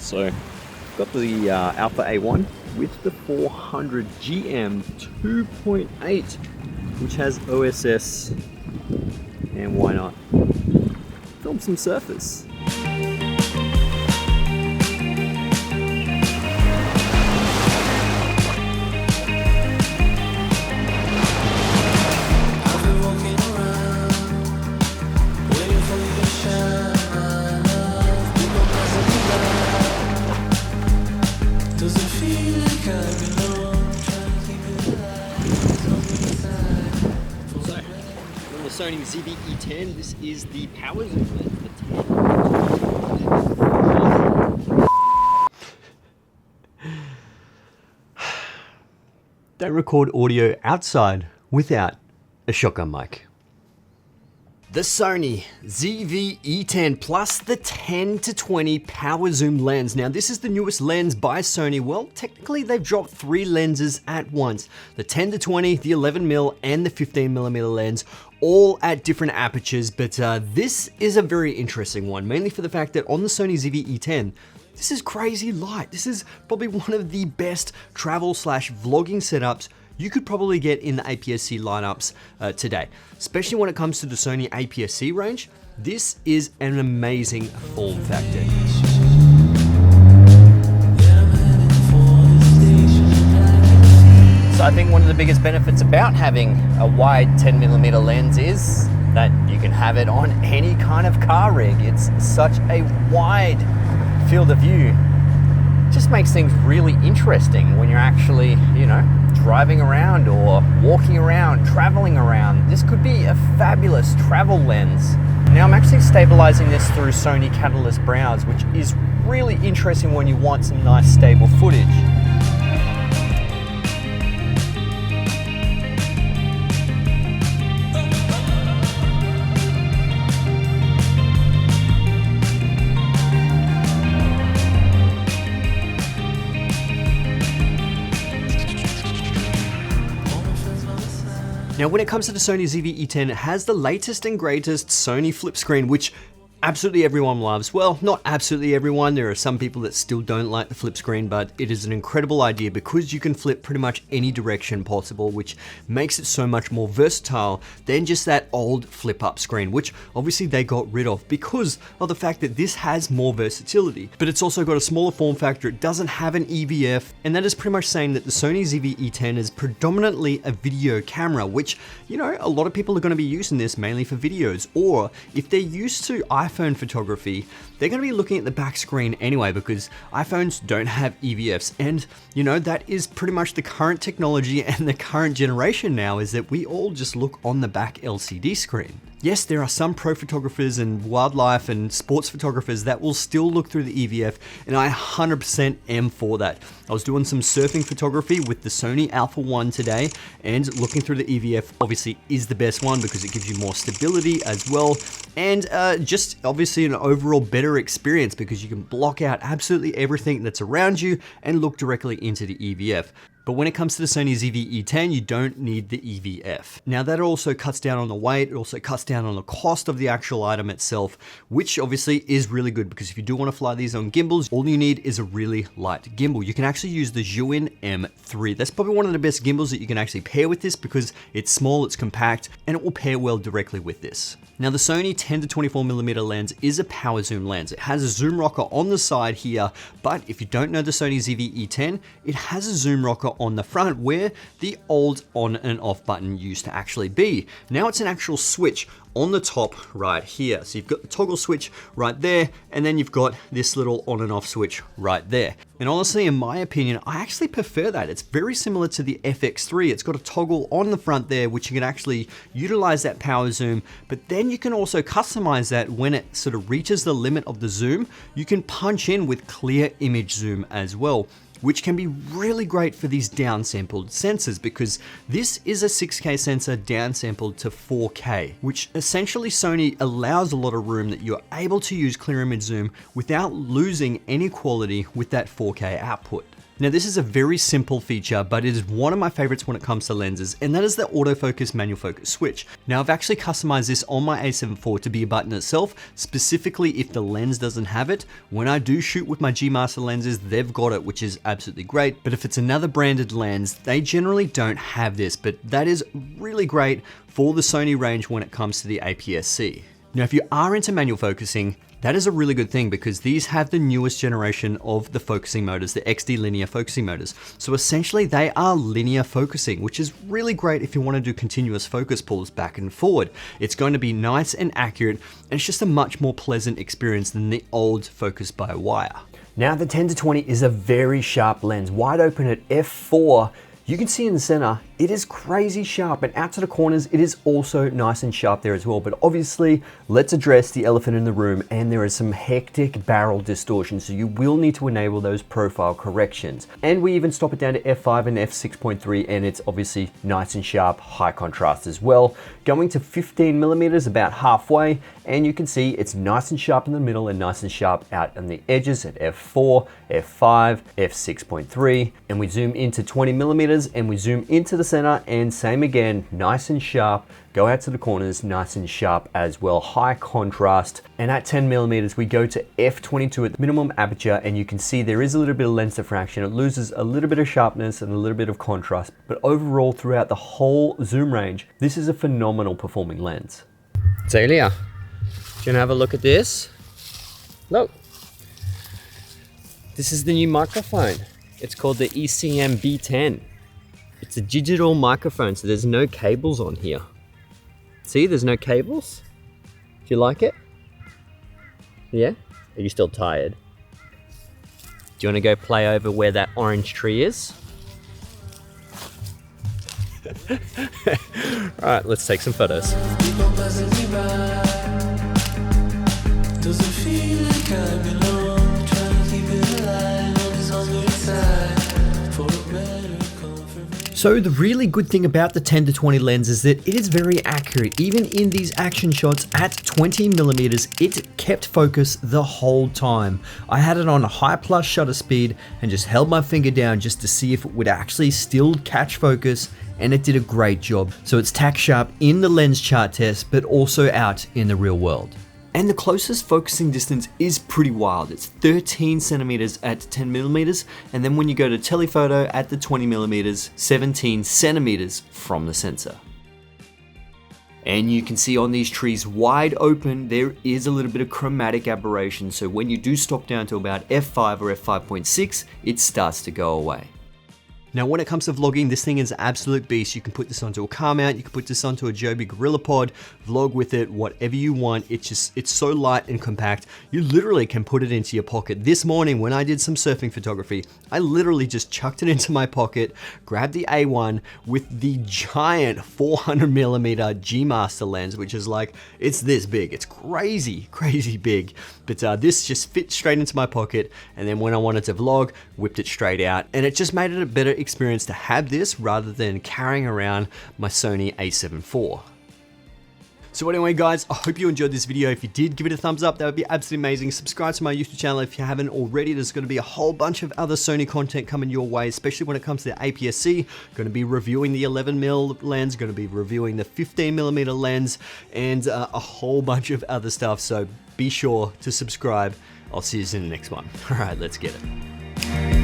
So, got the Alpha A1 with the 400 GM 2.8, which has OSS, and why not? Film some surfers. Sony ZV-E10, this is the power zoom lens, the 10. Don't record audio outside without a shotgun mic. The Sony ZV-E10 plus the 10-20 power zoom lens. Now this is the newest lens by Sony. Well, technically they've dropped 3 lenses at once. The 10-20, the 11mm and the 15mm lens, all at different apertures, but this is a very interesting one, mainly for the fact that on the Sony ZV-E10, this is crazy light. This is probably one of the best travel/vlogging setups you could probably get in the APS-C lineups today. Especially when it comes to the Sony APS-C range, this is an amazing form factor. So I think one of the biggest benefits about having a wide 10mm lens is that you can have it on any kind of car rig. It's such a wide field of view. It just makes things really interesting when you're actually, driving around or walking around, traveling around. This could be a fabulous travel lens. Now I'm actually stabilizing this through Sony Catalyst Browse, which is really interesting when you want some nice stable footage. Now when it comes to the Sony ZV-E10, it has the latest and greatest Sony flip screen, which absolutely everyone loves. Well, not absolutely everyone. There are some people that still don't like the flip screen, but it is an incredible idea because you can flip pretty much any direction possible, which makes it so much more versatile than just that old flip up screen, which obviously they got rid of because of the fact that this has more versatility. But it's also got a smaller form factor. It doesn't have an EVF, and that is pretty much saying that the Sony ZV-E10 is predominantly a video camera, which, a lot of people are going to be using this mainly for videos, or if they're used to iPhone photography, they're going to be looking at the back screen anyway because iPhones don't have EVFs, and that is pretty much the current technology and the current generation now, is that we all just look on the back LCD screen. Yes, there are some pro photographers and wildlife and sports photographers that will still look through the EVF, and I 100% am for that. I was doing some surfing photography with the Sony Alpha 1 today, and looking through the EVF obviously is the best one because it gives you more stability as well, and just obviously an overall better experience because you can block out absolutely everything that's around you and look directly into the EVF. But when it comes to the Sony ZV-E10, you don't need the EVF. Now that also cuts down on the weight, it also cuts down on the cost of the actual item itself, which obviously is really good because if you do want to fly these on gimbals, all you need is a really light gimbal. You can actually use the Zhiyun M3. That's probably one of the best gimbals that you can actually pair with this because it's small, it's compact, and it will pair well directly with this. Now the Sony 10-24mm lens is a power zoom lens. It has a zoom rocker on the side here, but if you don't know the Sony ZV-E10, it has a zoom rocker on the front where the old on and off button used to actually be. Now it's an actual switch on the top right here. So you've got the toggle switch right there, and then you've got this little on and off switch right there. And honestly, in my opinion, I actually prefer that. It's very similar to the FX3. It's got a toggle on the front there, which you can actually utilize that power zoom, but then you can also customize that when it sort of reaches the limit of the zoom, you can punch in with clear image zoom as well, which can be really great for these downsampled sensors because this is a 6K sensor downsampled to 4K, which essentially Sony allows a lot of room that you're able to use clear image zoom without losing any quality with that 4K output. Now this is a very simple feature, but it is one of my favorites when it comes to lenses, and that is the autofocus manual focus switch. Now I've actually customized this on my a7 IV to be a button itself, specifically if the lens doesn't have it. When I do shoot with my G Master lenses, they've got it, which is absolutely great. But if it's another branded lens, they generally don't have this, but that is really great for the Sony range when it comes to the APS-C. Now if you are into manual focusing, that is a really good thing because these have the newest generation of the focusing motors, the XD linear focusing motors. So essentially they are linear focusing, which is really great if you want to do continuous focus pulls back and forward. It's going to be nice and accurate, and it's just a much more pleasant experience than the old focus by wire. Now the 10-20 is a very sharp lens, wide open at f4. You can see in the center, it is crazy sharp, and out to the corners, it is also nice and sharp there as well. But obviously, let's address the elephant in the room, and there is some hectic barrel distortion, so you will need to enable those profile corrections. And we even stop it down to f5 and f6.3, and it's obviously nice and sharp, high contrast as well. Going to 15 millimeters, about halfway, and you can see it's nice and sharp in the middle and nice and sharp out on the edges at f4, f5, f6.3, and we zoom into 20 millimeters and we zoom into the center, and same again, nice and sharp. Go out to the corners, nice and sharp as well, high contrast. And at 10 millimeters, we go to f22 at the minimum aperture, and you can see there is a little bit of lens diffraction. It loses a little bit of sharpness and a little bit of contrast, but overall throughout the whole zoom range, this is a phenomenal performing lens. Celia, do you wanna have a look at this? Look, this is the new microphone. It's called the ECM B10. It's a digital microphone, so there's no cables on here. See, there's no cables. Do you like it? Yeah? Are you still tired? Do you want to go play over where that orange tree is? All right, let's take some photos. So the really good thing about the 10-20 lens is that it is very accurate. Even in these action shots at 20 millimeters, it kept focus the whole time. I had it on a high plus shutter speed and just held my finger down just to see if it would actually still catch focus, and it did a great job. So it's tack sharp in the lens chart test, but also out in the real world. And the closest focusing distance is pretty wild. It's 13 centimeters at 10 millimeters, and then when you go to telephoto at the 20 millimeters, 17 centimeters from the sensor. And you can see on these trees wide open, there is a little bit of chromatic aberration. So when you do stop down to about f5 or f5.6, it starts to go away. Now, when it comes to vlogging, this thing is an absolute beast. You can put this onto a car mount, you can put this onto a Joby GorillaPod, vlog with it, whatever you want. It's so light and compact. You literally can put it into your pocket. This morning, when I did some surfing photography, I literally just chucked it into my pocket, grabbed the A1 with the giant 400mm G Master lens, which is like, it's this big. It's crazy, crazy big. But this just fit straight into my pocket. And then when I wanted to vlog, whipped it straight out. And it just made it a better experience to have this rather than carrying around my Sony a7 IV. So anyway guys, I hope you enjoyed this video. If you did, give it a thumbs up, that would be absolutely amazing. Subscribe to my YouTube channel if you haven't already. There's going to be a whole bunch of other Sony content coming your way, especially when it comes to the APS-C. Going to be reviewing the 11mm lens, going to be reviewing the 15mm lens, and a whole bunch of other stuff. So be sure to subscribe. I'll see you in the next one. All right, let's get it.